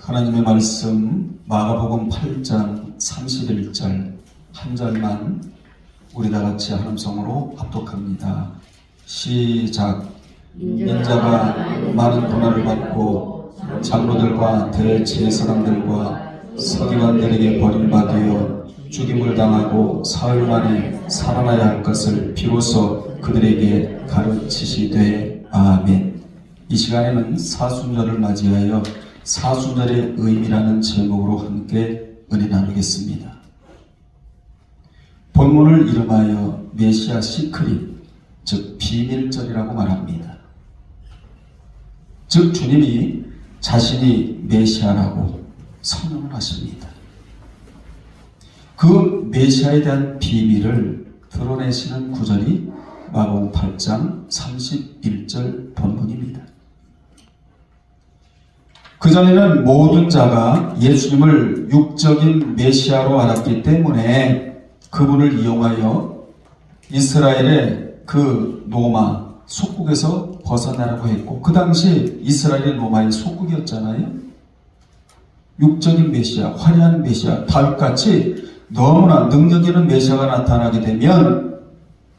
하나님의 말씀 마가복음 8장 31절 한 절만 우리 다 같이 한음성으로 합독합니다. 시작. 인자가 많은 고난을 받고 장로들과 대제사장들과 서기관들에게 버림받아 죽임을 당하고 사흘 만에 살아나야 할 것을 비로소 그들에게 가르치시되. 아멘. 이 시간에는 사순절을 맞이하여 사순절의 의미라는 제목으로 함께 은혜 나누겠습니다. 본문을 이름하여 메시아 시크릿, 즉 비밀절이라고 말합니다. 즉 주님이 자신이 메시아라고 선언을 하십니다. 그 메시아에 대한 비밀을 드러내시는 구절이 마가복음 8장 31절 본문입니다. 그전에는 모든 자가 예수님을 육적인 메시아로 알았기 때문에 그분을 이용하여 이스라엘의 그 로마 속국에서 벗어나라고 했고, 그 당시 이스라엘의 로마의 속국이었잖아요. 육적인 메시아, 화려한 메시아, 다윗같이 너무나 능력 있는 메시아가 나타나게 되면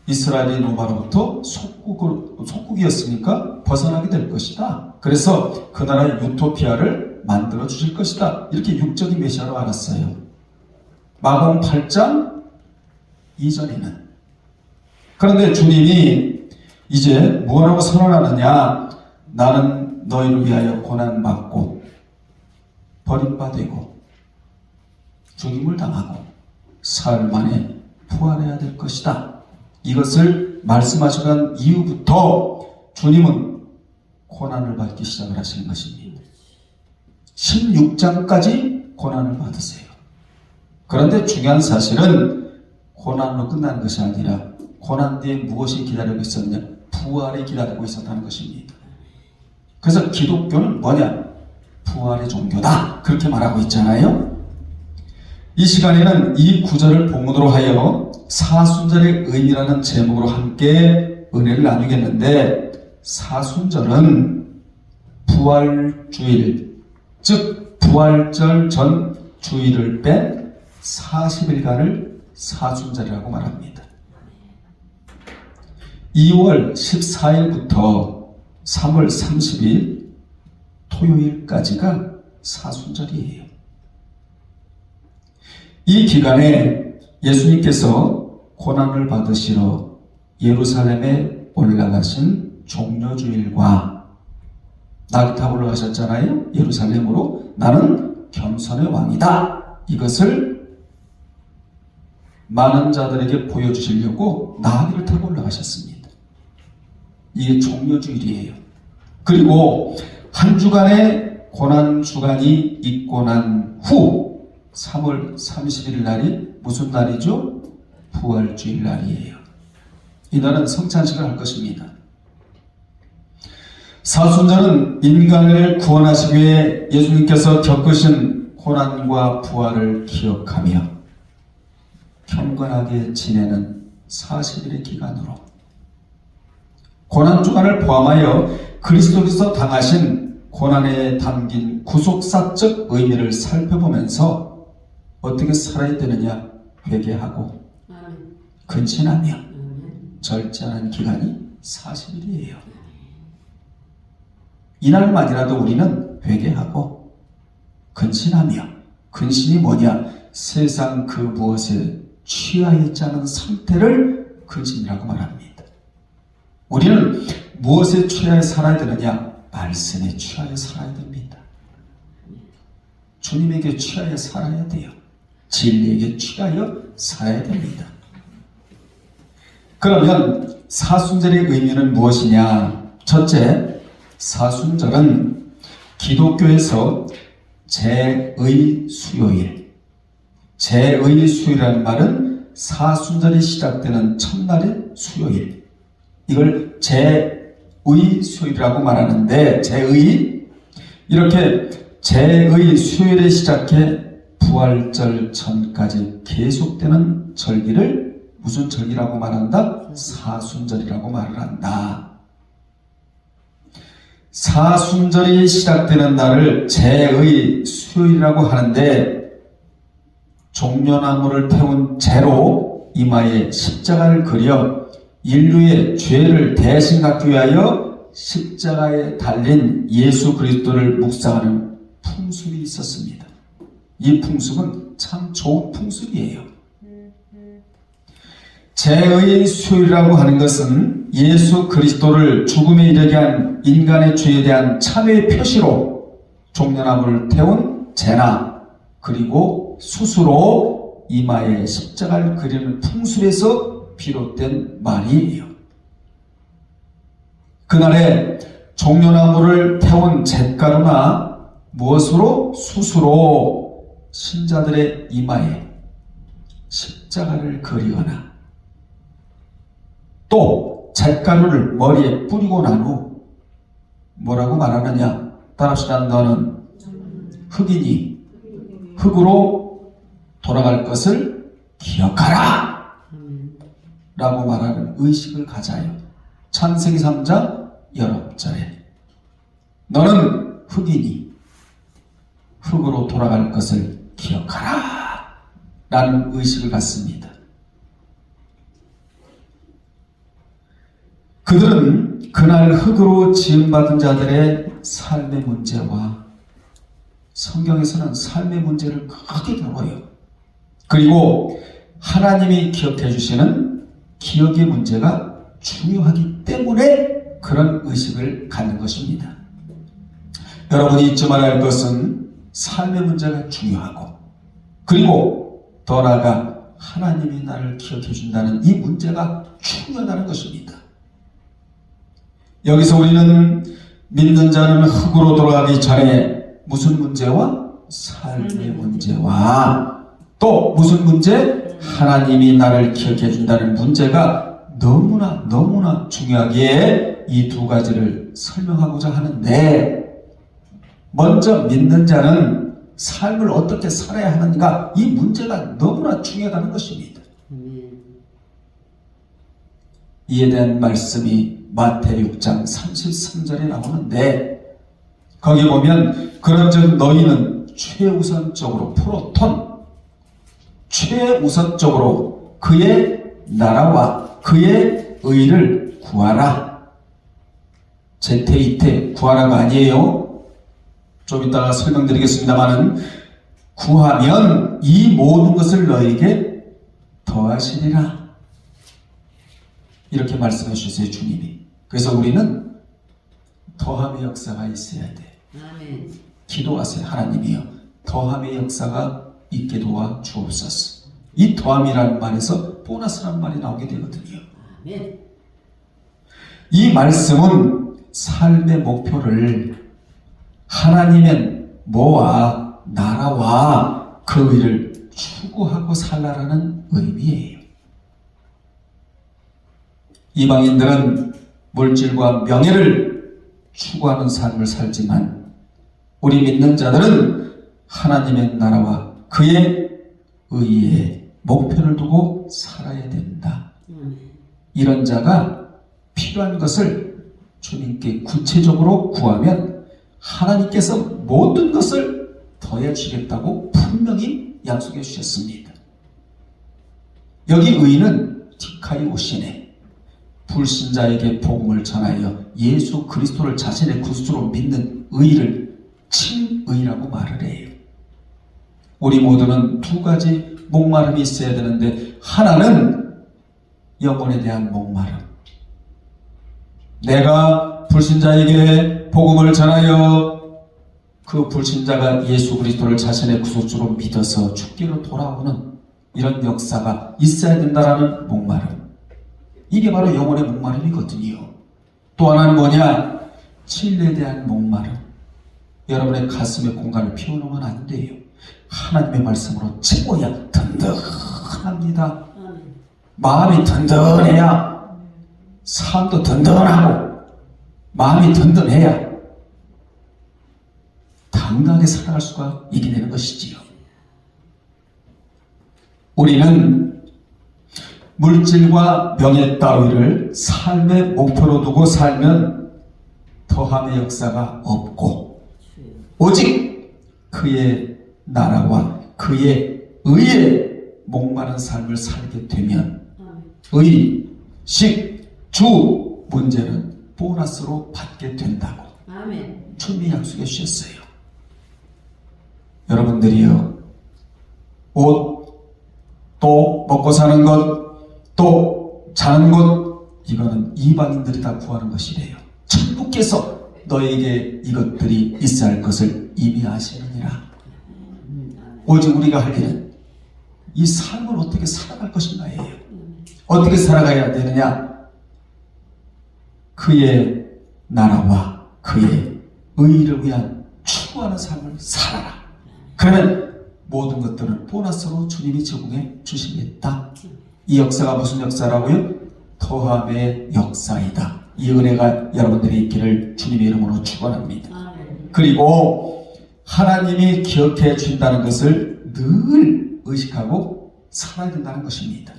이스라엘이 로마로부터 속국이었으니까 벗어나게 될 것이다. 그래서 그 나라의 유토피아를 만들어 주실 것이다. 이렇게 육적인 메시아로 알았어요. 마가복음 8장 이전에는. 그런데 주님이 이제 뭐라고 선언하느냐? 나는 너희를 위하여 고난받고 버림받고 죽임을 당하고 사흘 만에 부활해야 될 것이다. 이것을 말씀하시고 난 이후부터 주님은 고난을 받기 시작을 하시는 것입니다. 16장까지 고난을 받으세요. 그런데 중요한 사실은 고난으로 끝나는 것이 아니라 고난 뒤에 무엇이 기다리고 있었느냐? 부활이 기다리고 있었다는 것입니다. 그래서 기독교는 뭐냐? 부활의 종교다. 그렇게 말하고 있잖아요. 이 시간에는 이 구절을 본문으로 하여 사순절의 의미라는 제목으로 함께 은혜를 나누겠는데, 사순절은 부활주일, 즉 부활절 전 주일을 뺀 40일간을 사순절이라고 말합니다. 2월 14일부터 3월 30일 토요일까지가 사순절이에요. 이 기간에 예수님께서 고난을 받으시러 예루살렘에 올라가신 종려주일과 낙 타고 올라가셨잖아요. 예루살렘으로 나는 겸손의 왕이다. 이것을 많은 자들에게 보여주시려고 나귀를 타고 올라가셨습니다. 이게 종려주일이에요. 그리고 한 주간의 고난 주간이 있고 난 후 3월 30일 날이 무슨 날이죠? 부활주일 날이에요. 이날은 성찬식을 할 것입니다. 사순절은 인간을 구원하시기 위해 예수님께서 겪으신 고난과 부활을 기억하며 경건하게 지내는 40일의 기간으로 고난주간을 포함하여 그리스도께서 당하신 고난에 담긴 구속사적 의미를 살펴보면서 어떻게 살아야 되느냐 회개하고 근신하며 절제하는 기간이 40일이에요. 이날만이라도 우리는 회개하고 근신하며, 근신이 뭐냐? 세상 그 무엇에 취하여 있지 않은 상태를 근신이라고 말합니다. 우리는 무엇에 취하여 살아야 되느냐? 말씀에 취하여 살아야 됩니다. 주님에게 취하여 살아야 돼요. 진리에게 취하여 살아야 됩니다. 그러면 사순절의 의미는 무엇이냐? 첫째, 사순절은 기독교에서 제의 수요일. 제의 수요일이라는 말은 사순절이 시작되는 첫날의 수요일. 이걸 제의 수요일이라고 말하는데, 이렇게 제의 수요일에 시작해 부활절 전까지 계속되는 절기를 무슨 절기라고 말한다? 사순절이라고 말을 한다. 사순절이 시작되는 날을 제의 수요일이라고 하는데 종려나무를 태운 제로 이마에 십자가를 그려 인류의 죄를 대신 갚기 위하여 십자가에 달린 예수 그리스도를 묵상하는 풍습이 있었습니다. 이 풍습은 참 좋은 풍습이에요. 제의 수요일이라고 하는 것은 예수 그리스도를 죽음에 이르게 한 인간의 죄에 대한 참회의 표시로 종려나무를 태운 제나 그리고 수수로 이마에 십자가를 그리는 풍습에서 비롯된 말이에요. 그날에 종려나무를 태운 잿가루나 무엇으로? 수수로 신자들의 이마에 십자가를 그리거나 또 잿가루를 머리에 뿌리고 난 후 뭐라고 말하느냐? 따라합시다. 너는 흙이니 흙으로 돌아갈 것을 기억하라 라고 말하는 의식을 가져요. 창세기 3장 19절에 너는 흙이니 흙으로 돌아갈 것을 기억하라 라는 의식을 갖습니다. 그들은 그날 흙으로 지음받은 자들의 삶의 문제와 성경에서는 삶의 문제를 크게 다뤄요. 그리고 하나님이 기억해 주시는 기억의 문제가 중요하기 때문에 그런 의식을 갖는 것입니다. 여러분이 잊지 말아야 할 것은 삶의 문제가 중요하고 그리고 더 나아가 하나님이 나를 기억해 준다는 이 문제가 중요하다는 것입니다. 여기서 우리는 믿는 자는 흙으로 돌아가기 전에 무슨 문제와? 삶의 문제와 또 무슨 문제? 하나님이 나를 기억해 준다는 문제가 너무나 중요하기에 이 두 가지를 설명하고자 하는데 먼저 믿는 자는 삶을 어떻게 살아야 하는가 이 문제가 너무나 중요하다는 것입니다. 이에 대한 말씀이 마태복음 6장 33절에 나오는데 거기 보면 그런즉 너희는 최우선적으로 최우선적으로 그의 나라와 그의 의를 구하라. 제테이테 구하라가 아니에요. 좀 이따가 설명드리겠습니다만은 구하면 이 모든 것을 너에게 더하시리라. 이렇게 말씀해 주셨어요, 주님이. 그래서 우리는 더함의 역사가 있어야 돼. 아멘. 기도하세요. 하나님이여 더함의 역사가 있게 도와 주옵소서. 이 더함이라는 말에서 보너스라는 말이 나오게 되거든요. 아멘. 이 말씀은 삶의 목표를 하나님의 뭐와 나라와 그 의를 추구하고 살라라는 의미예요. 이방인들은 물질과 명예를 추구하는 삶을 살지만 우리 믿는 자들은 하나님의 나라와 그의 의의 목표를 두고 살아야 된다. 이런 자가 필요한 것을 주님께 구체적으로 구하면 하나님께서 모든 것을 더해 주시겠다고 분명히 약속해 주셨습니다. 여기 의인은 디카이오시네. 불신자에게 복음을 전하여 예수 그리스도를 자신의 구주로 믿는 의를 친의라고 말을 해요. 우리 모두는 두 가지 목마름이 있어야 되는데 하나는 영혼에 대한 목마름. 내가 불신자에게 복음을 전하여 그 불신자가 예수 그리스도를 자신의 구주로 믿어서 죽기로 돌아오는 이런 역사가 있어야 된다라는 목마름. 이게 바로 영혼의 목마름이거든요. 또 하나는 뭐냐? 진리에 대한 목마름. 여러분의 가슴에 공간을 피워놓으면 안 돼요. 하나님의 말씀으로 채워야 든든합니다. 마음이 든든해야 삶도 든든하고 마음이 든든해야 당당하게 살아갈 수가 있게 되는 것이지요. 우리는 물질과 명예 따위를 삶의 목표로 두고 살면 더함의 역사가 없고 오직 그의 나라와 그의 의에 목마른 삶을 살게 되면 의, 식, 주 문제는 보너스로 받게 된다고 아멘. 주님이 약속해 주셨어요. 여러분들이요, 옷, 또 먹고 사는 것, 또 자는 것, 이거는 이방인들이 다 구하는 것이래요. 천부께서 너에게 이것들이 있어야 할 것을 이미 아시느니라. 오직 우리가 할 일은 이 삶을 어떻게 살아갈 것인가예요. 어떻게 살아가야 되느냐? 그의 나라와 그의 의를 위한 추구하는 삶을 살아라. 그러면 모든 것들은 보너스로 주님이 제공해 주시겠다. 이 역사가 무슨 역사라고요? 더함의 역사이다. 이 은혜가 여러분들이 있기를 주님의 이름으로 축원합니다. 그리고 하나님이 기억해 준다는 것을 늘 의식하고 살아야 된다는 것입니다.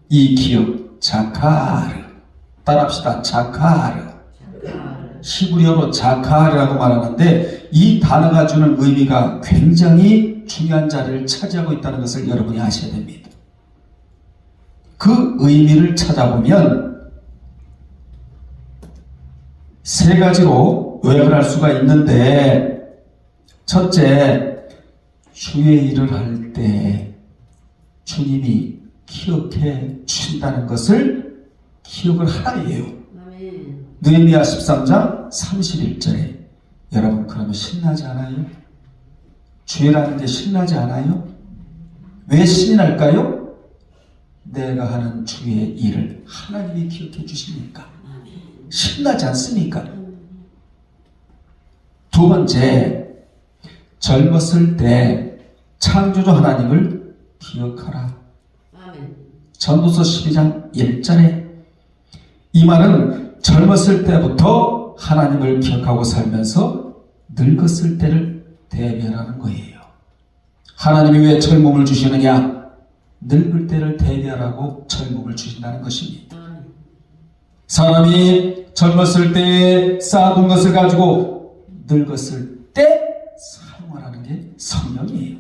이 기억, 자카르. 따라합시다. 자카르. 히브리어로 자카르라고 말하는데 이 단어가 주는 의미가 굉장히 중요한 자리를 차지하고 있다는 것을 여러분이 아셔야 됩니다. 그 의미를 찾아보면 세 가지로 요약을 할 수가 있는데, 첫째, 주의 일을 할 때 주님이 기억해 주신다는 것을 기억을 하라예요. 느헤미야 13장 31절에 여러분 그러면 신나지 않아요? 주의라는 게 신나지 않아요? 왜 신이 날까요? 내가 하는 주의 일을 하나님이 기억해 주시니까 신나지 않습니까? 두 번째, 젊었을 때 창조주 하나님을 기억하라. 전도서 12장 1절에 이 말은 젊었을 때부터 하나님을 기억하고 살면서 늙었을 때를 대비하라는 거예요. 하나님이 왜 젊음을 주시느냐? 늙을 때를 대비하라고 젊음을 주신다는 것입니다. 사람이 젊었을 때 쌓아둔 것을 가지고 늙었을 때 사용하라는 게 성령이에요.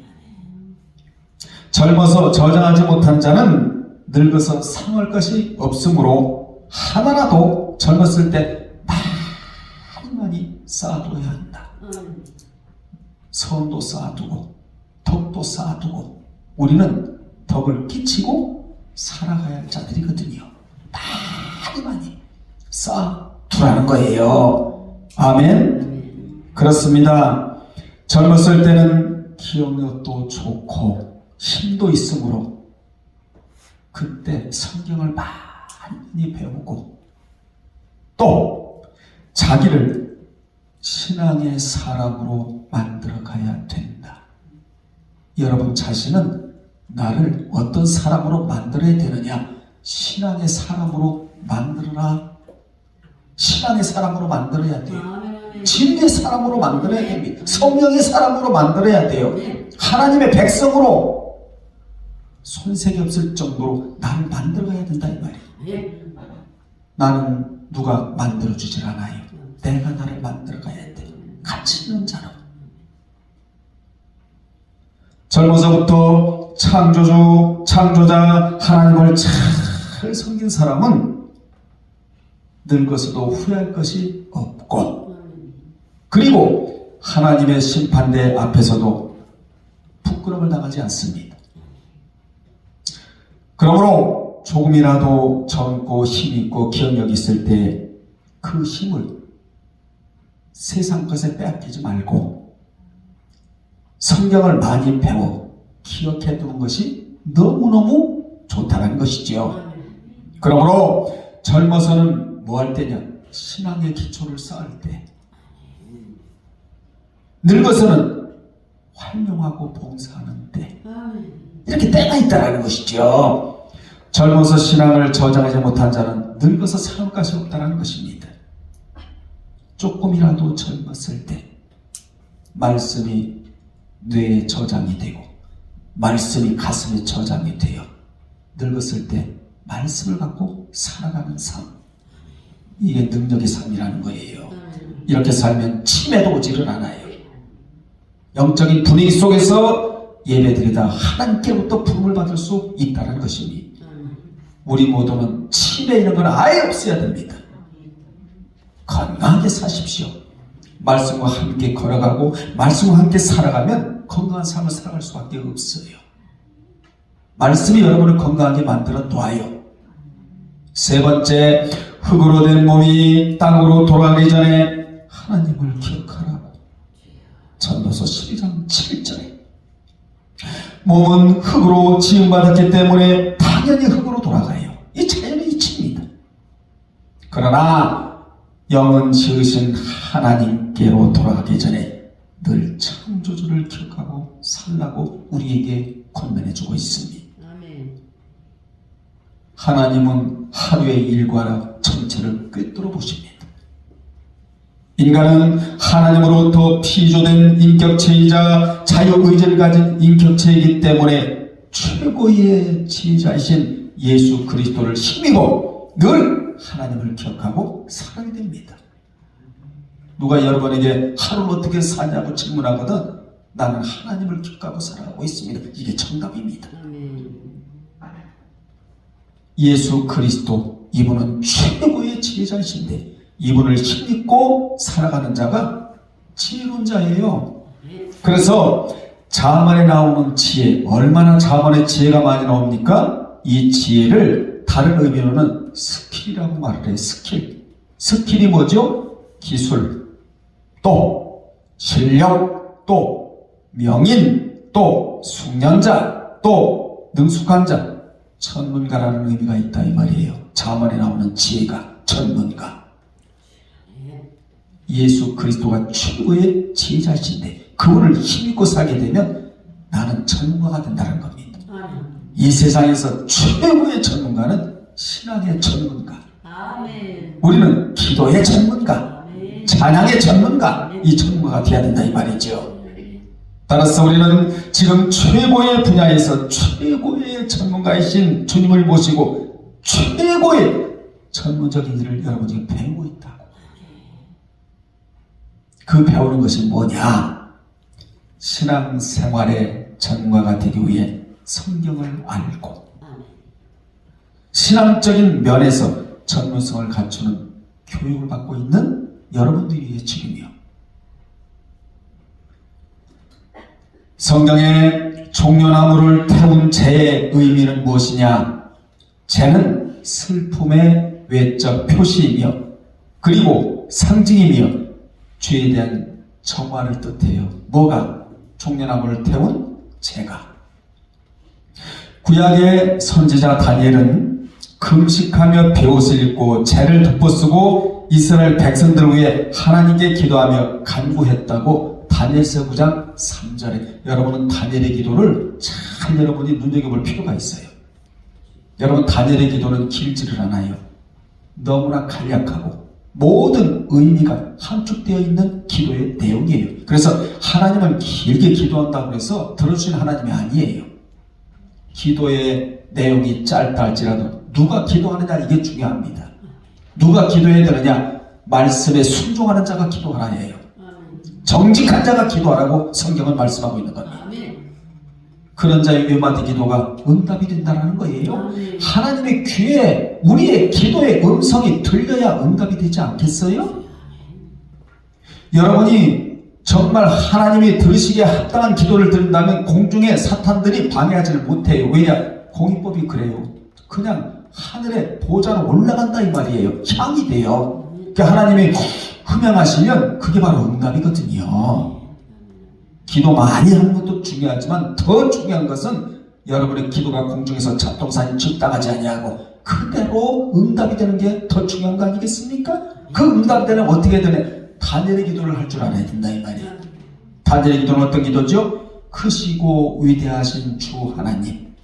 젊어서 저장하지 못한 자는 늙어서 사용할 것이 없으므로 하나라도 젊었을 때 많이 쌓아둬야 한다. 선도 쌓아두고 덕도 쌓아두고 우리는 덕을 끼치고 살아가야 할 자들이거든요. 많이 쌓아두라는 거예요. 아멘. 그렇습니다. 젊었을 때는 기억력도 좋고 힘도 있으므로 그때 성경을 많이 배우고 또 자기를 신앙의 사람으로 만들어 가야 된다. 여러분 자신은 나를 어떤 사람으로 만들어야 되느냐? 신앙의 사람으로 만들어라. 신앙의 사람으로 만들어야 돼요. 진리의 사람으로 만들어야 됩니다. 성령의 사람으로 만들어야 돼요. 하나님의 백성으로 손색이 없을 정도로 나를 만들어야 된다 이 말이에요. 나는 누가 만들어주질 않아요. 내가 나를 만들어가야 돼. 가치 있는 자로. 젊어서부터 창조자 하나님을 잘 섬긴 사람은 늙어서도 후회할 것이 없고 그리고 하나님의 심판대 앞에서도 부끄러움을 당하지 않습니다. 그러므로 조금이라도 젊고 힘있고 기억력이 있을 때 그 힘을 세상 것에 빼앗기지 말고 성경을 많이 배워 기억해 두는 것이 너무너무 좋다는 것이지요. 그러므로 젊어서는 뭐 할 때냐? 신앙의 기초를 쌓을 때. 늙어서는 활용하고 봉사하는 때. 이렇게 때가 있다는 것이죠. 젊어서 신앙을 저장하지 못한 자는 늙어서 사용할 것이 없다는 것입니다. 조금이라도 젊었을 때 말씀이 뇌에 저장이 되고 말씀이 가슴에 저장이 되어 늙었을 때 말씀을 갖고 살아가는 삶, 이게 능력의 삶이라는 거예요. 이렇게 살면 치매도 오지를 않아요. 영적인 분위기 속에서 예배드리다 하나님께로부터 부름을 받을 수 있다는 것이니 우리 모두는 치매 이런 건 아예 없어야 됩니다. 건강하게 사십시오. 말씀과 함께 걸어가고 말씀과 함께 살아가면 건강한 삶을 살아갈 수밖에 없어요. 말씀이 여러분을 건강하게 만들어 놔요. 세 번째, 흙으로 된 몸이 땅으로 돌아가기 전에 하나님을 기억하라고. 전도서 12장 7절에 몸은 흙으로 지음받았기 때문에 당연히 흙으로 돌아가요. 이 자연의 이치입니다. 그러나 영은 지으신 하나님께로 돌아가기 전에 늘 창조주를 기억하고 살라고 우리에게 권면해주고 있습니다. 하나님은 하루의 일과나 전체를 꿰뚫어 보십니다. 인간은 하나님으로부터 피조된 인격체이자 자유의지를 가진 인격체이기 때문에 최고의 지혜자이신 예수 그리스도를 힘입어 늘 하나님을 기억하고 살아야 됩니다. 누가 여러분에게 하루를 어떻게 사냐고 질문하거든 나는 하나님을 기억하고 살아가고 있습니다. 이게 정답입니다. 예수 그리스도, 이분은 최고의 지혜자이신데 이분을 힘입고 살아가는 자가 지혜로운 자예요. 그래서 자문에 나오는 지혜, 얼마나 자문에 지혜가 많이 나옵니까? 이 지혜를 다른 의미로는 스킬이라고 말을 해요. 스킬이 뭐죠? 기술, 또 실력, 또 명인, 또 숙련자, 또 능숙한 자, 전문가라는 의미가 있다 이 말이에요. 자문에 나오는 지혜가 전문가. 예수 그리스도가 최고의 지혜자이신데 그분을 힘입고 살게 되면 나는 전문가가 된다는 겁니다. 이 세상에서 최고의 전문가는 신앙의 전문가. 우리는 기도의 전문가, 찬양의 전문가, 이 전문가가 되어야 된다 이 말이죠. 따라서 우리는 지금 최고의 분야에서 최고의 전문가이신 주님을 모시고 최고의 전문적인 일을 여러분 지금 배우고 있다고. 그 배우는 것이 뭐냐? 신앙생활의 전문가가 되기 위해 성경을 알고 신앙적인 면에서 전문성을 갖추는 교육을 받고 있는 여러분들이 지금이요. 성경에 종려나무를 태운 재의 의미는 무엇이냐? 재는 슬픔의 외적 표시이며 그리고 상징이며 죄에 대한 정화를 뜻해요. 뭐가? 종려나무를 태운 재가. 구약의 선지자 다니엘은 금식하며 베옷을 입고 재를 덮어쓰고 이스라엘 백성들을 위해 하나님께 기도하며 간구했다고 다니엘서 9장 3절에. 여러분은 다니엘의 기도를 잘 여러분이 눈여겨볼 필요가 있어요. 여러분 다니엘의 기도는 길지를 않아요. 너무나 간략하고 모든 의미가 함축되어 있는 기도의 내용이에요. 그래서 하나님은 길게 기도한다고 해서 들어주시는 하나님이 아니에요. 기도의 내용이 짧다 할지라도 누가 기도하느냐 이게 중요합니다. 누가 기도해야 되느냐? 말씀에 순종하는 자가 기도하라 해요. 정직한 자가 기도하라고 성경은 말씀하고 있는 겁니다. 그런 자의 외마디 기도가 응답이 된다는 거예요. 하나님의 귀에 우리의 기도의 음성이 들려야 응답이 되지 않겠어요? 여러분이 정말 하나님이 들으시기에 합당한 기도를 드린다면 공중에 사탄들이 방해하지를 못해요. 왜냐? 공인법이 그래요. 그냥 하늘에 보좌로 올라간다 이 말이에요. 향이 돼요. 그러니까 하나님이 흠양하시면 그게 바로 응답이거든요. 기도 많이 하는 것도 중요하지만 더 중요한 것은 여러분의 기도가 공중에서 잡동사니 즉당하지 아니하고 그대로 응답이 되는 게 더 중요한 거 아니겠습니까? 그 응답 되면 어떻게 되냐? 다니엘의 기도를 할 줄 알아야 된다 이 말이에요. 다니엘의 기도는 어떤 기도죠? 크시고 위대하신 주 하나님,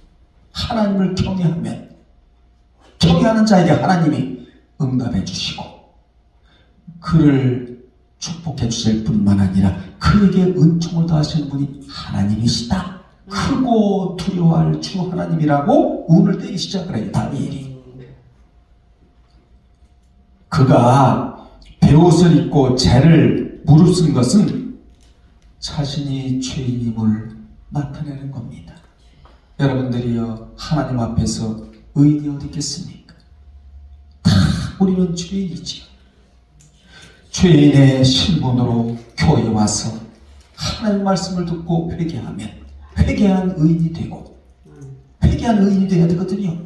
하나님을 경외하면 경외하는 자에게 하나님이 응답해 주시고 그를 축복해 주실 뿐만 아니라 그에게 은총을 더하시는 분이 하나님이시다. 크고 두려워할 주 하나님이라고 운을 떼기 시작을 해요. 다니엘이. 그가 베옷을 입고 죄를 무릅쓴 것은 자신이 죄인임을 나타내는 겁니다. 여러분들이요, 하나님 앞에서 의인이 어디 있겠습니까? 다 우리는 죄인이지요. 죄인의 신분으로 교회에 와서 하나님 말씀을 듣고 회개하면 회개한 의인이 되고, 회개한 의인이 되어야 되거든요.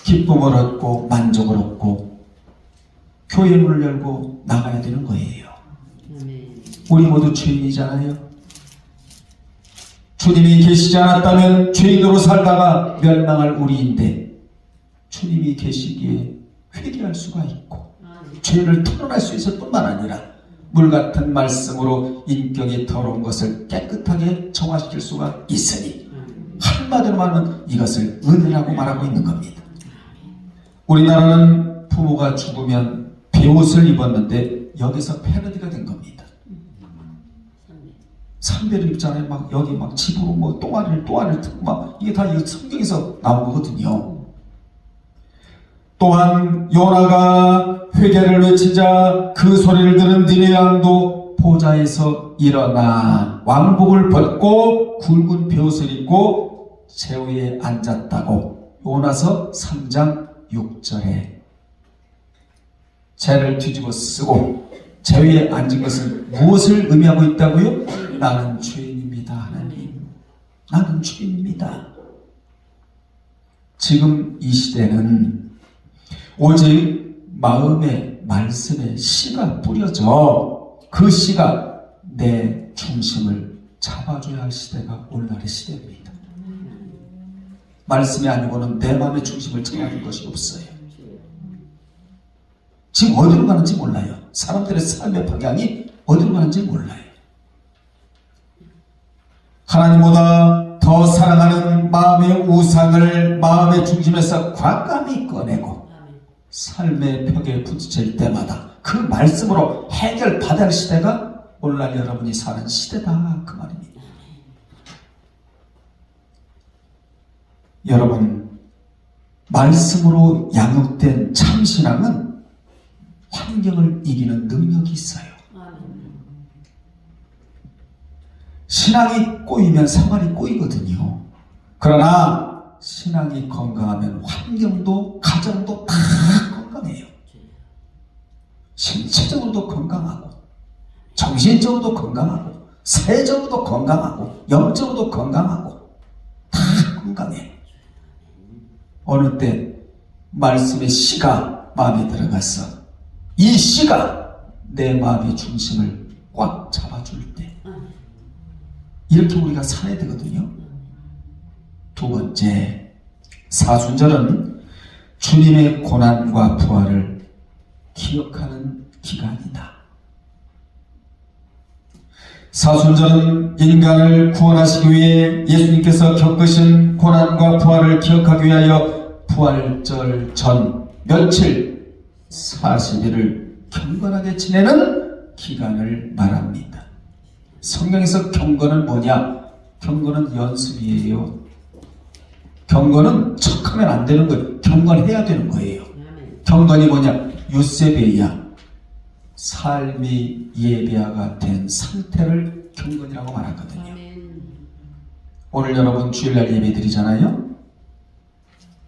기쁨을 얻고 만족을 얻고 교회 문을 열고 나가야 되는 거예요. 우리 모두 죄인이잖아요. 주님이 계시지 않았다면 죄인으로 살다가 멸망할 우리인데, 주님이 계시기에 회개할 수가 있고 죄를 털어낼 수 있을 뿐만 아니라 물같은 말씀으로 인격이 더러운 것을 깨끗하게 정화시킬 수가 있으니, 한마디로 말하면 이것을 은혜라고 말하고 있는 겁니다. 우리나라는 부모가 죽으면 베옷을 입었는데 여기서 패러디가 된 겁니다. 삼배를 입잖아요. 막 여기 막 집으로 뭐 또아리를 틀고 막, 이게 다 성경에서 나온 거거든요. 또한 요나가 회개를 외치자 그 소리를 들은 니네 왕도 보좌에서 일어나 왕복을 벗고 굵은 베옷을 입고 재위에 앉았다고 요나서 3장 6절에 죄를 뒤집어 쓰고 재위에 앉은 것은 무엇을 의미하고 있다고요? 나는 죄인입니다, 하나님. 나는 죄인입니다. 지금 이 시대는 오직 마음의 말씀에 씨가 뿌려져 그 씨가 내 중심을 잡아줘야 할 시대가 오늘날의 시대입니다. 말씀이 아니고는 내 마음의 중심을 잡아줄 것이 없어요. 지금 어디로 가는지 몰라요. 사람들의 삶의 방향이 어디로 가는지 몰라요. 하나님보다 더 사랑하는 마음의 우상을 마음의 중심에서 과감히 꺼내고 삶의 벽에 부딪힐 때마다 그 말씀으로 해결받을 시대가 오늘날 여러분이 사는 시대다, 그 말입니다. 여러분, 말씀으로 양육된 참신앙은 환경을 이기는 능력이 있어요. 신앙이 꼬이면 생활이 꼬이거든요. 그러나 신앙이 건강하면 환경도 가정도 다 건강해요. 신체적으로도 건강하고 정신적으로도 건강하고 세적으로도 건강하고 영적으로도 건강하고 다 건강해요. 어느 때 말씀의 씨가 마음에 들어가서 이 씨가 내 마음의 중심을 꽉 잡아줄 때, 이렇게 우리가 살아야 되거든요. 두 번째, 사순절은 주님의 고난과 부활을 기억하는 기간이다. 사순절은 인간을 구원하시기 위해 예수님께서 겪으신 고난과 부활을 기억하기 위하여 부활절 전 며칠 40일을 경건하게 지내는 기간을 말합니다. 성경에서 경건은 뭐냐? 경건은 연습이에요. 경건은 척하면 안 되는 거예요. 경건해야 되는 거예요. 경건이 뭐냐? 유세베이야, 삶이 예배화가 된 상태를 경건이라고 말하거든요. 오늘 여러분 주일날 예배 드리잖아요.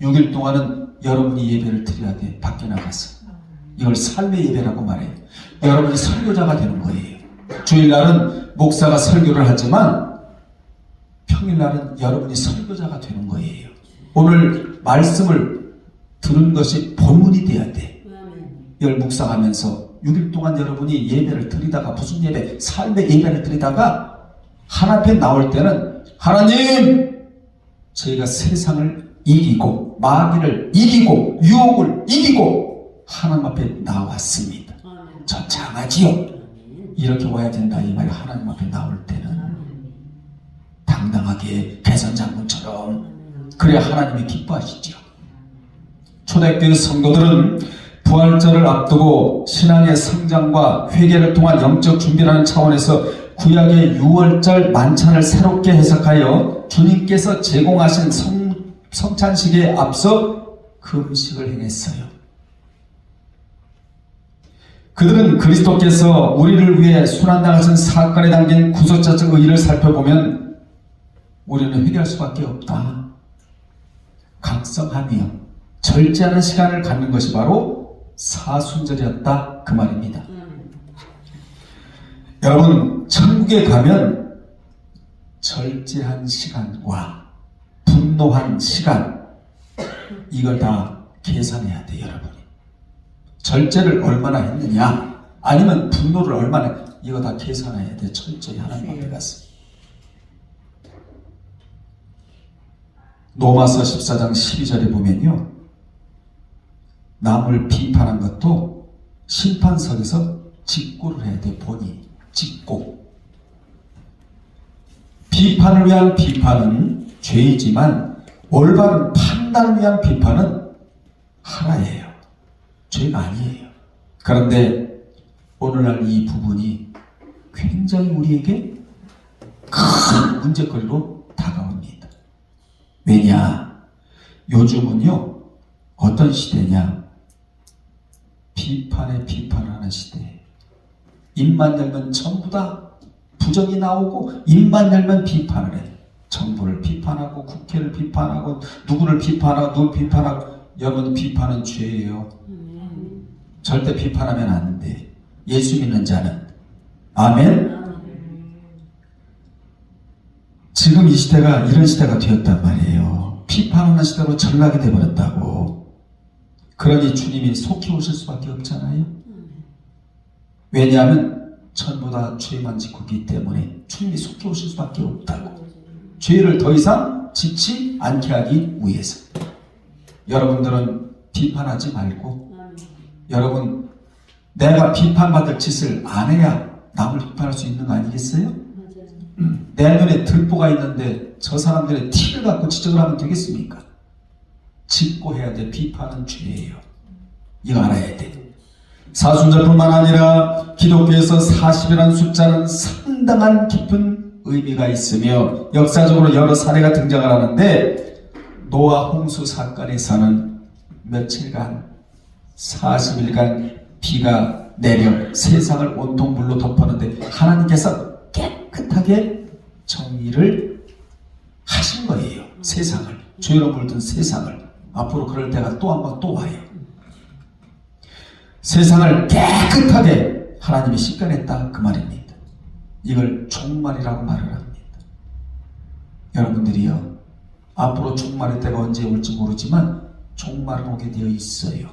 6일 동안은 여러분이 예배를 드려야 돼. 밖에 나가서. 이걸 삶의 예배라고 말해요. 여러분이 설교자가 되는 거예요. 주일날은 목사가 설교를 하지만 평일날은 여러분이 설교자가 되는 거예요. 오늘 말씀을 들은 것이 본문이 돼야 돼. 열 묵상하면서 6일 동안 여러분이 예배를 드리다가, 무슨 예배? 삶의 예배를 드리다가 하나님 앞에 나올 때는, 하나님, 저희가 세상을 이기고 마귀를 이기고 유혹을 이기고 하나님 앞에 나왔습니다. 저 장하지요. 이렇게 와야 된다, 이 말이. 하나님 앞에 나올 때는 당당하게 개선장군처럼, 그래야 하나님이 기뻐하시죠. 초대교회 성도들은 부활절을 앞두고 신앙의 성장과 회개를 통한 영적 준비라는 차원에서 구약의 6월절 만찬을 새롭게 해석하여 주님께서 제공하신 성찬식에 앞서 금식을 행했어요. 그들은 그리스도께서 우리를 위해 순환당하신 사건에 담긴 구속자적 의의를 살펴보면 우리는 회개할 수밖에 없다. 각성하며 절제하는 시간을 갖는 것이 바로 사순절이었다, 그 말입니다. 여러분, 천국에 가면 절제한 시간과 분노한 시간, 이걸 다 계산해야 돼요, 여러분이. 절제를 얼마나 했느냐, 아니면 분노를 얼마나, 이거 다 계산해야 돼, 철저히 하나님 앞에 가서. 로마서 14장 12절에 보면요, 남을 비판한 것도 심판석에서 직고를 해야 돼, 본인이. 직고. 비판을 위한 비판은 죄이지만 올바른 판단을 위한 비판은 하나예요. 죄가 아니에요. 그런데 오늘날 이 부분이 굉장히 우리에게 큰 문제거리로 다가옵니다. 왜냐? 요즘은요, 어떤 시대냐? 비판에 비판하는 시대예요. 입만 열면 전부 다 부정이 나오고, 입만 열면 비판을 해. 정부를 비판하고, 국회를 비판하고, 누구를 비판하고, 누굴 비판하고. 여러분, 비판은 죄예요. 절대 비판하면 안 돼. 예수 믿는 자는. 아멘? 지금 이 시대가 이런 시대가 되었단 말이에요. 비판하는 시대로 전락이 되어버렸다고. 그러니 주님이 속히 오실 수밖에 없잖아요. 왜냐하면 전부 다 죄만 짓고 있기 때문에 주님이 속히 오실 수밖에 없다고. 죄를 더 이상 짓지 않게 하기 위해서. 여러분들은 비판하지 말고, 여러분, 내가 비판받을 짓을 안 해야 남을 비판할 수 있는 거 아니겠어요? 내 눈에 들보가 있는데 저 사람들의 티를 갖고 지적을 하면 되겠습니까? 짚고 해야 돼. 비판은 죄예요. 이거 알아야 돼. 사순절뿐만 아니라 기독교에서 40이라는 숫자는 상당한 깊은 의미가 있으며 역사적으로 여러 사례가 등장을 하는데, 노아 홍수 사건에서는 며칠간 40일간 비가 내려 세상을 온통 물로 덮었는데 하나님께서 깨끗하게 정리를 하신 거예요. 세상을, 죄로 물든 세상을. 앞으로 그럴 때가 또 한 번 또 와요. 세상을 깨끗하게 하나님이 씻겨냈다, 그 말입니다. 이걸 종말이라고 말을 합니다. 여러분들이요, 앞으로 종말의 때가 언제 올지 모르지만 종말은 오게 되어 있어요.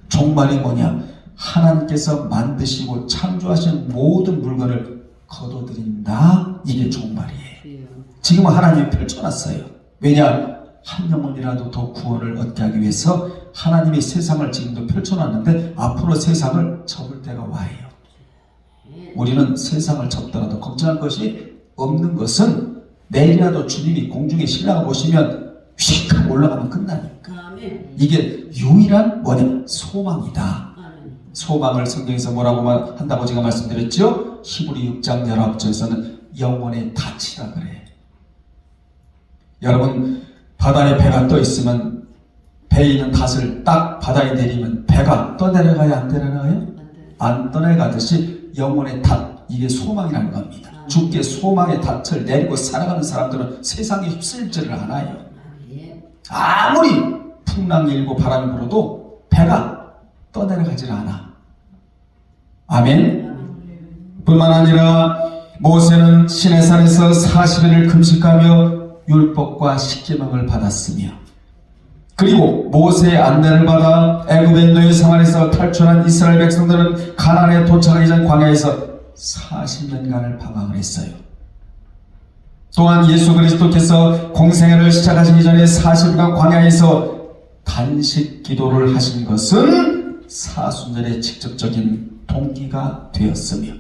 종말이 뭐냐? 하나님께서 만드시고 창조하신 모든 물건을 거둬들인다. 이게 종말이에요. 지금은 하나님이 펼쳐놨어요. 왜냐? 한 영혼이라도 더 구원을 얻게 하기 위해서 하나님이 세상을 지금도 펼쳐놨는데 앞으로 세상을 접을 때가 와요. 우리는 세상을 접더라도 걱정할 것이 없는 것은 내일이라도 주님이 공중에 신랑을 보시면 휙 올라가면 끝나니까. 이게 유일한 뭐냐? 소망이다. 소망을 성경에서 뭐라고 한다고 제가 말씀드렸죠? 히브리 6장 19절에서는 영혼의 닻이라 그래. 여러분, 바다에 배가 떠 있으면 배에 있는 닷을 딱 바다에 내리면 배가 떠내려가요, 안 떠내려가요? 안 떠내려가듯이 영혼의 닷, 이게 소망이라는 겁니다. 주께 소망의 닻을 내리고 살아가는 사람들은 세상에 휩쓸지를 않아요. 아무리 풍랑이 일고 바람이 불어도 배가 떠내려가질 않아. 아멘. 뿐만 아니라 모세는 시내산에서 40일을 금식하며 율법과 십계명을 받았으며, 그리고 모세의 안내를 받아 애굽의 노예 생활에서 탈출한 이스라엘 백성들은 가나안에 도착하기 전 광야에서 40년간을 방황을 했어요. 또한 예수 그리스도께서 공생애를 시작하시기 전에 40일간 광야에서 단식 기도를 하신 것은 사순절의 직접적인 동기가 되었으며,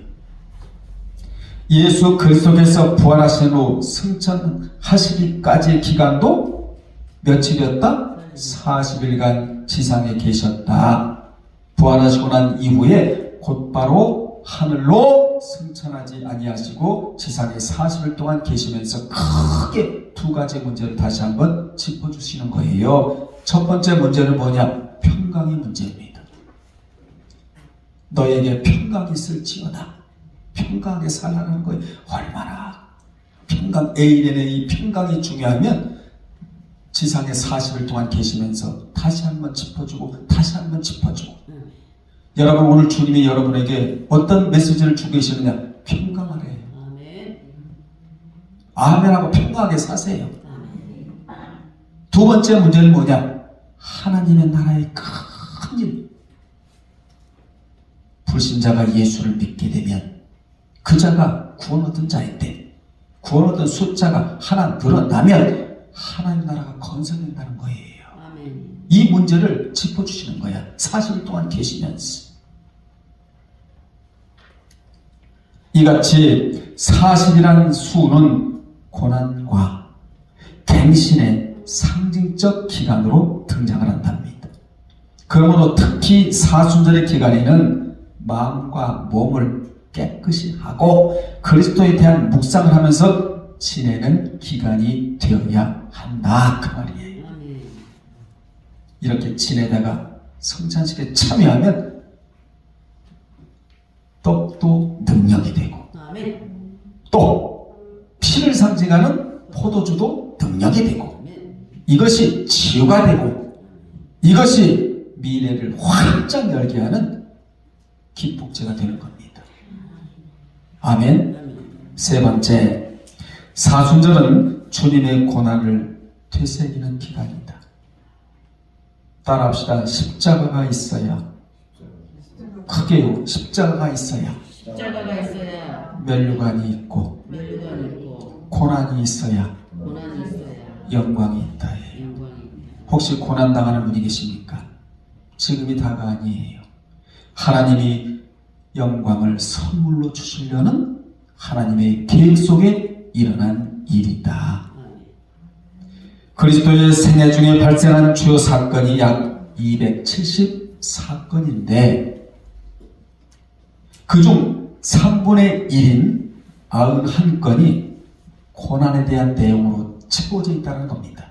예수 그리스도께서 부활하신 후 승천하시기까지의 기간도 며칠이었다? 40일간 지상에 계셨다. 부활하시고 난 이후에 곧바로 하늘로 승천하지 아니하시고 지상에 40일 동안 계시면서 크게 두 가지 문제를 다시 한번 짚어주시는 거예요. 첫 번째 문제는 뭐냐? 평강의 문제입니다. 너에게 평강이 있을지어다. 평강하게 살라는 거예요. 얼마나 평강, 에이렌의 이 평강이 중요하면 지상에 40일 동안 계시면서 다시 한번 짚어주고 다시 한번 짚어주고. 여러분, 오늘 주님이 여러분에게 어떤 메시지를 주고 계시느냐? 평강하래요. 아멘하고 평강하게 사세요. 두 번째 문제는 뭐냐? 하나님의 나라의 큰 일. 불신자가 예수를 믿게 되면 그 자가 구원 얻은 자인데 구원 얻은 숫자가 하나 늘어나면 하나님 나라가 건설된다는 거예요. 아멘. 이 문제를 짚어주시는 거야. 40일 동안 계시면서. 이같이 40이라는 수는 고난과 갱신의 상징적 기간으로 등장을 한답니다. 그러므로 특히 사순절의 기간에는 마음과 몸을 깨끗이 하고 그리스도에 대한 묵상을 하면서 지내는 기간이 되어야 한다, 그 말이에요. 이렇게 지내다가 성찬식에 참여하면 떡도 능력이 되고 또 피를 상징하는 포도주도 능력이 되고 이것이 치유가 되고 이것이 미래를 활짝 열게 하는 기폭제가 되는 겁니다. 아멘. 세 번째, 사순절은 주님의 고난을 되새기는 기간이다. 따라합시다. 십자가가 있어야, 크게요, 십자가가 있어야 십자가가 있어야 면류관이 있고 면류관이 있고 고난이 있어야 고난이 있어야 영광이 있다. 영광이 있다. 혹시 고난당하는 분이 계십니까? 지금이 다가 아니에요. 하나님이 영광을 선물로 주시려는 하나님의 계획 속에 일어난 일이다. 그리스도의 생애 중에 발생한 주요 사건이 약 270사건인데 그중 3분의 1인 91건이 고난에 대한 내용으로 채워져 있다는 겁니다.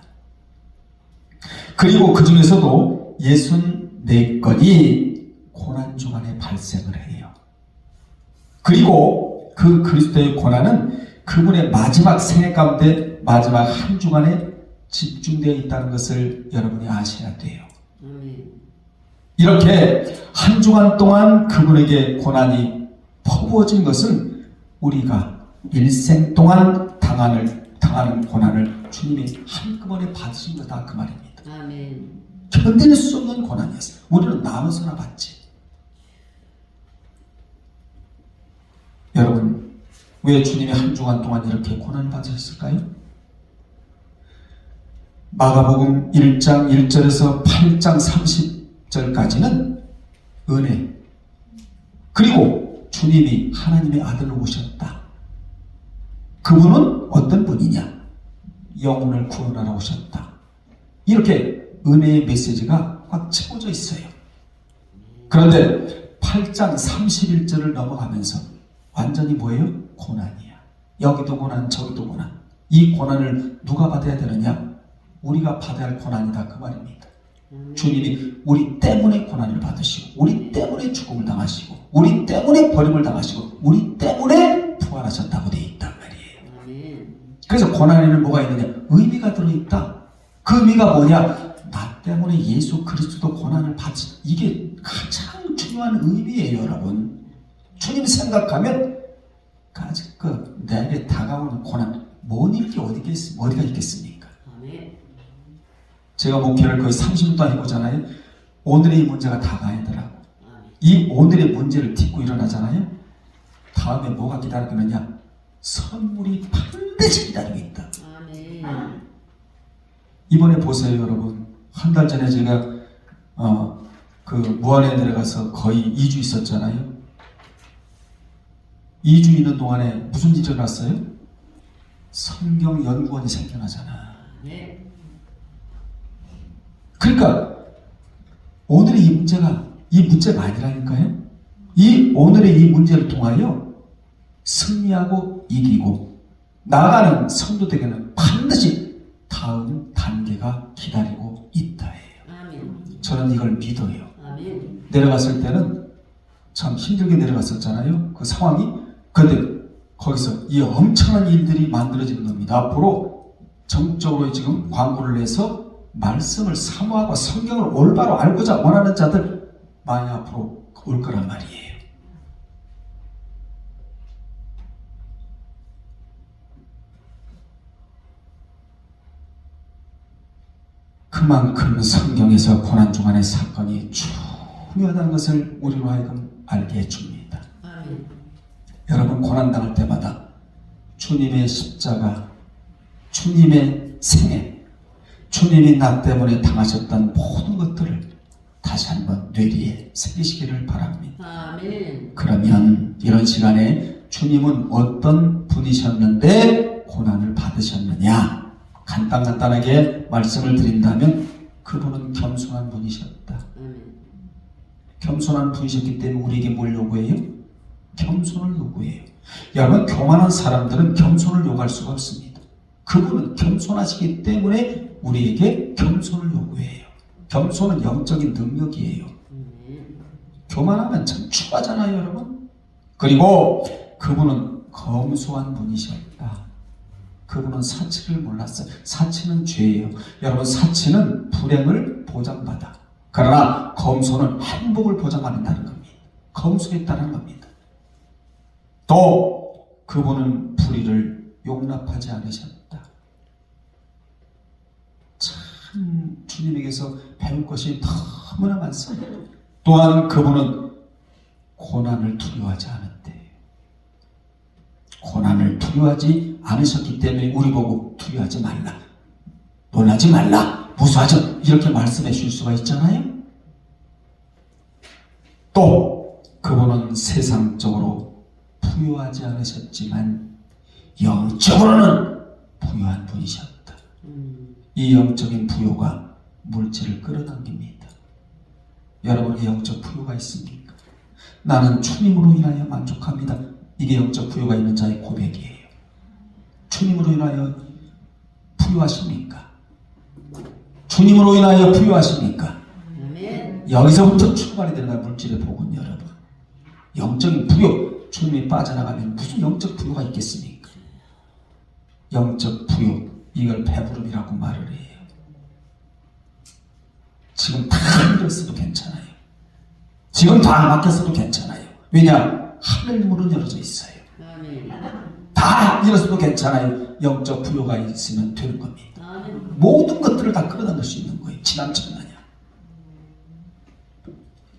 그리고 그 중에서도 64건이 고난 주간에 발생을 해요. 그리고 그 그리스도의 고난은 그분의 마지막 생애 가운데 마지막 한 주간에 집중되어 있다는 것을 여러분이 아셔야 돼요. 이렇게 한 주간 동안 그분에게 고난이 퍼부어진 것은 우리가 일생 동안 당하는 고난을 주님이 한꺼번에 받으신 거다, 그 말입니다. 아멘. 견딜 수 없는 고난이었어요. 우리는 나눠서나 받지. 여러분, 왜 주님이 한 주간 동안 이렇게 고난을 받으셨을까요? 마가복음 1장 1절에서 8장 30절까지는 은혜, 그리고 주님이 하나님의 아들로 오셨다. 그분은 어떤 분이냐? 영혼을 구원하러 오셨다. 이렇게 은혜의 메시지가 꽉 채워져 있어요. 그런데 8장 31절을 넘어가면서 완전히 뭐예요? 고난이야. 여기도 고난, 저기도 고난. 이 고난을 누가 받아야 되느냐? 우리가 받아야 할 고난이다, 그 말입니다. 주님이 우리 때문에 고난을 받으시고 우리 때문에 죽음을 당하시고 우리 때문에 버림을 당하시고 우리 때문에 부활하셨다고 되어 있단 말이에요. 그래서 고난에는 뭐가 있느냐? 의미가 들어있다. 그 의미가 뭐냐? 나 때문에 예수 그리스도 고난을 받지. 이게 가장 중요한 의미예요, 여러분. 주님 생각하면 그 내게 다가오는 고난, 뭔 일이 어디가 있겠습니까? 제가 목회를 거의 30년 동안 해보잖아요. 오늘의 이 문제가 다가 아니더라고. 이 오늘의 문제를 딛고 일어나잖아요. 다음에 뭐가 기다리느냐? 선물이 반드시 기다리고 있다. 이번에 보세요, 여러분. 한 달 전에 제가 그 무안에 내려가서 거의 2주 있었잖아요. 2주 있는 동안에 무슨 일이 일어났어요? 성경 연구원이 생겨나잖아. 그러니까 오늘의 이 문제가 아니라니까요. 이 오늘의 이 문제를 통하여 승리하고 이기고 나아가는 성도들에게는 반드시 다음 단계가 기다리고 있다 해요. 저는 이걸 믿어요. 내려갔을 때는 참 힘들게 내려갔었잖아요. 그 상황이. 그런데 거기서 이 엄청난 일들이 만들어지는 겁니다. 앞으로 정적으로 지금 광고를 내서 말씀을 사모하고 성경을 올바로 알고자 원하는 자들 많이 앞으로 올 거란 말이에요. 그만큼 성경에서 고난중간의 사건이 중요하다는 것을 우리로 하여금 알게 해줍니다. 아멘. 여러분 고난당할 때마다 주님의 십자가, 주님의 생애, 주님이 나 때문에 당하셨던 모든 것들을 다시 한번 뇌리에 새기시기를 바랍니다. 아멘. 그러면 이런 시간에 주님은 어떤 분이셨는데 고난을 받으셨느냐? 간단하게 말씀을 드린다면 그분은 겸손한 분이셨다. 아멘. 겸손한 분이셨기 때문에 우리에게 뭘 요구해요? 겸손을 요구해요. 여러분 교만한 사람들은 겸손을 요구할 수가 없습니다. 그분은 겸손하시기 때문에 우리에게 겸손을 요구해요. 겸손은 영적인 능력이에요. 교만하면 참 추하잖아요, 여러분. 그리고 그분은 검소한 분이셨다. 그분은 사치를 몰랐어요. 사치는 죄예요. 여러분 사치는 불행을 보장받아. 그러나 검소는 행복을 보장받는다는 겁니다. 검소했다는 겁니다. 또 그분은 불의를 용납하지 않으셨다. 참 주님에게서 배울 것이 너무나 많습니다. 또한 그분은 고난을 두려워하지 않았대요. 고난을 두려워하지 않으셨기 때문에 우리 보고 두려워하지 말라, 놀라지 말라, 무서워하지 이렇게 말씀해 주실 수가 있잖아요. 또 그분은 세상적으로 부유하지 않으셨지만 영적으로는 부유한 분이셨다. 이 영적인 부유가 물질을 끌어당깁니다. 여러분의 영적 부유가 있습니까? 나는 주님으로 인하여 만족합니다. 이게 영적 부유가 있는 자의 고백이에요. 주님으로 인하여 부유하십니까? 주님으로 인하여 부유하십니까? 아멘. 여기서부터 출발이 되는 거야. 물질의 복은 여러분. 영적인 부유. 주님이 빠져나가면 무슨 영적 부유가 있겠습니까? 영적 부유. 이걸 배부름이라고 말을 해요. 지금 다 힘들었어도 괜찮아요. 지금 다 막혔어도 괜찮아요. 왜냐? 하늘 문은 열어져 있어요. 아멘. 다 잃었어도 괜찮아요. 영적 부여가 있으면 되는 겁니다. 아멘. 모든 것들을 다 끌어당길 수 있는 거예요. 지남천하냐.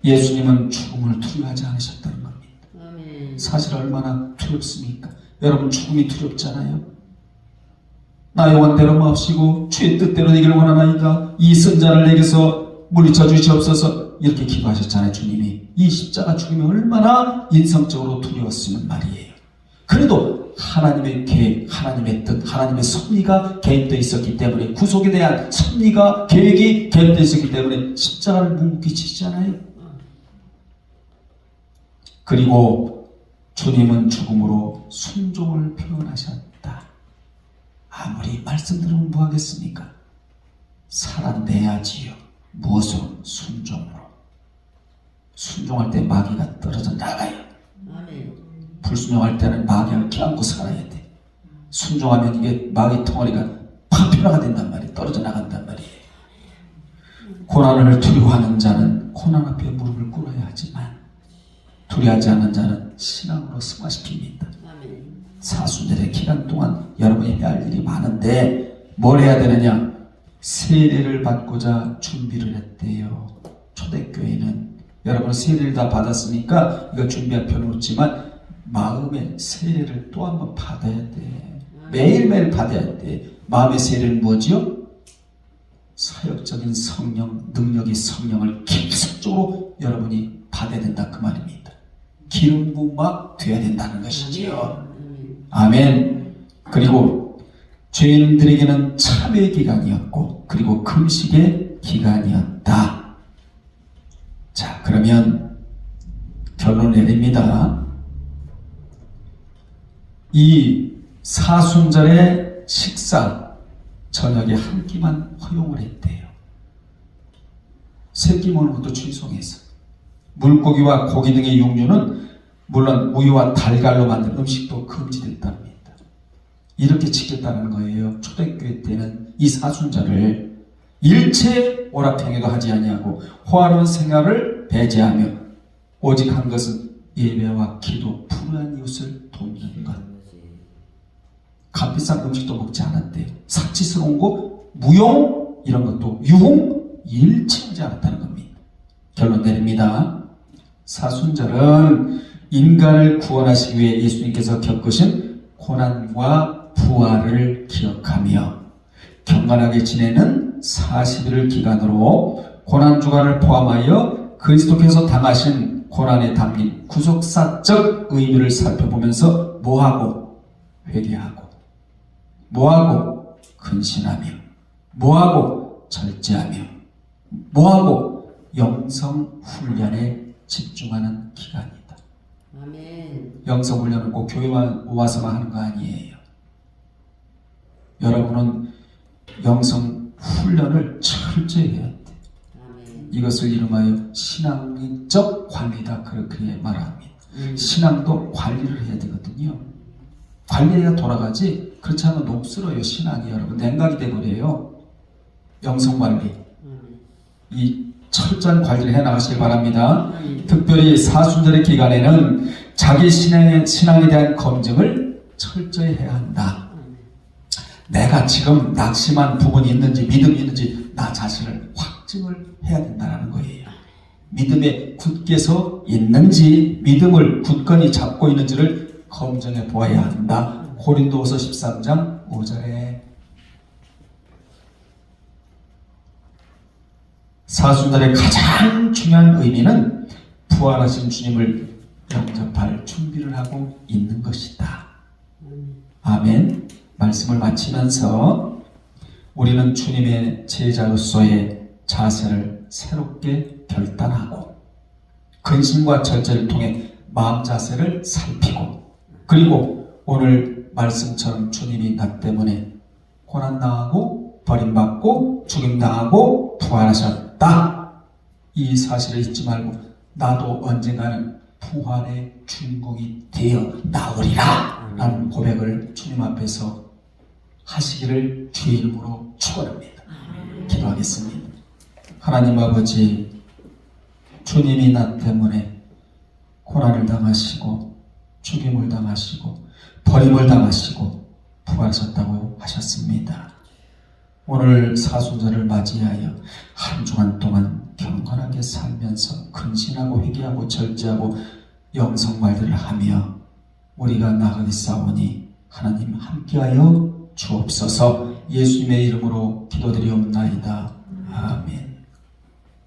예수님은 죽음을 두려워하지 않으셨다는 겁니다. 아멘. 사실 얼마나 두렵습니까? 여러분 죽음이 두렵잖아요. 나 영원대로 마옵시고 주의 뜻대로 되기를 원하나이다. 이 선자를 내게서 물리쳐 주시옵소서. 이렇게 기도하셨잖아요. 주님이. 이 십자가 죽음이 얼마나 인성적으로 두려웠으면 말이에요. 그래도 하나님의 계획, 하나님의 뜻, 하나님의 섭리가 개입되어 있었기 때문에, 구속에 대한 섭리가, 계획이 개입되어 있었기 때문에 십자가를 묵묵히 지시잖아요. 그리고 주님은 죽음으로 순종을 표현하셨다. 아무리 말씀 들으면 뭐하겠습니까? 살아내야지요. 무엇으로? 순종으로. 순종할 때 마귀가 떨어져 나가요. 아멘. 불순종할 때는 마귀를 껴안고 살아야 돼. 순종하면 이게 마귀 덩어리가 파편화가 된단 말이에요. 떨어져 나간단 말이에요. 고난을 두려워하는 자는 고난 앞에 무릎을 꿇어야 하지만 두려워하지 않는 자는 신앙으로 승화시킵니다. 아멘. 사순절의 기간 동안 여러분이 해야 할 일이 많은데 뭘 해야 되느냐? 세례를 받고자 준비를 했대요. 초대교회는 여러분 세례를 다 받았으니까 이거 준비할 필요는 없지만 마음의 세례를 또 한 번 받아야 돼. 매일매일 받아야 돼. 마음의 세례는 뭐지요? 사역적인 성령, 능력의 성령을 계속적으로 여러분이 받아야 된다 그 말입니다. 기름 부음이 돼야 된다는 것이지요. 아멘. 그리고 죄인들에게는 참회의 기간이었고 그리고 금식의 기간이었다. 자, 그러면 결론을 내립니다. 이 사순절의 식사 저녁에 한 끼만 허용을 했대요. 세 끼 먹는 것도 죄송해서 물고기와 고기 등의 육류는 물론 우유와 달걀로 만든 음식도 금지됐답니다. 이렇게 지켰다는 거예요. 초대교회 때는 이 사순절을 일체 오락행위도 하지 아니하고 호화로운 생활을 배제하며 오직 한 것은 예배와 기도, 불우한 이웃을 돕는 것. 값비싼 음식도 먹지 않았대요. 사치스러운 거, 무용 이런 것도 유흥 일체 하지 않았다는 겁니다. 결론 내립니다. 사순절은 인간을 구원하시기 위해 예수님께서 겪으신 고난과 부활을 기억하며 경건하게 지내는 40일을 기간으로 고난주간을 포함하여 그리스도께서 당하신 고난에 담긴 구속사적 의미를 살펴보면서 뭐하고? 회개하고 뭐하고? 근신하며 뭐하고? 절제하며 뭐하고? 영성훈련에 집중하는 기간이다. 아멘. 영성훈련은 꼭 교회만 와서만 하는 거 아니에요. 여러분은 영성훈련을 철저히 해야 돼. 아멘. 이것을 이름하여 신앙적 관리다, 그렇게 말합니다. 신앙도 관리를 해야 되거든요. 관리해야 돌아가지, 그렇지 않으면 녹슬어요. 신앙이 여러분 냉각이 되버려요. 영성관리, 이 철저한 관리를 해나가시길 바랍니다. 특별히 사순절의 기간에는 자기 신앙에 대한 검증을 철저히 해야 한다. 내가 지금 낙심한 부분이 있는지 믿음이 있는지 나 자신을 확증을 해야 된다는 거예요. 믿음에 굳게 서 있는지 믿음을 굳건히 잡고 있는지를 검증해 보아야 한다. 고린도후서 13장 5절에 사순절의 가장 중요한 의미는 부활하신 주님을 영접할 준비를 하고 있는 것이다. 아멘. 말씀을 마치면서 우리는 주님의 제자로서의 자세를 새롭게 결단하고 근심과 절제를 통해 마음 자세를 살피고 그리고 오늘 말씀처럼 주님이 나 때문에 고난당하고 버림받고 죽임당하고 부활하셨다. 이 사실을 잊지 말고 나도 언젠가는 부활의 주인공이 되어 나오리라 라는 고백을 주님 앞에서 하시기를 주의 이름으로 축원합니다. 기도하겠습니다. 하나님 아버지, 주님이 나 때문에 고난을 당하시고 죽임을 당하시고 버림을 당하시고 부활하셨다고 하셨습니다. 오늘 사순절을 맞이하여 한 주간 동안 경건하게 살면서 근신하고 회개하고 절제하고 영성말들을 하며 우리가 나가겠사오니 하나님 함께하여 주옵소서. 예수님의 이름으로 기도드리옵나이다.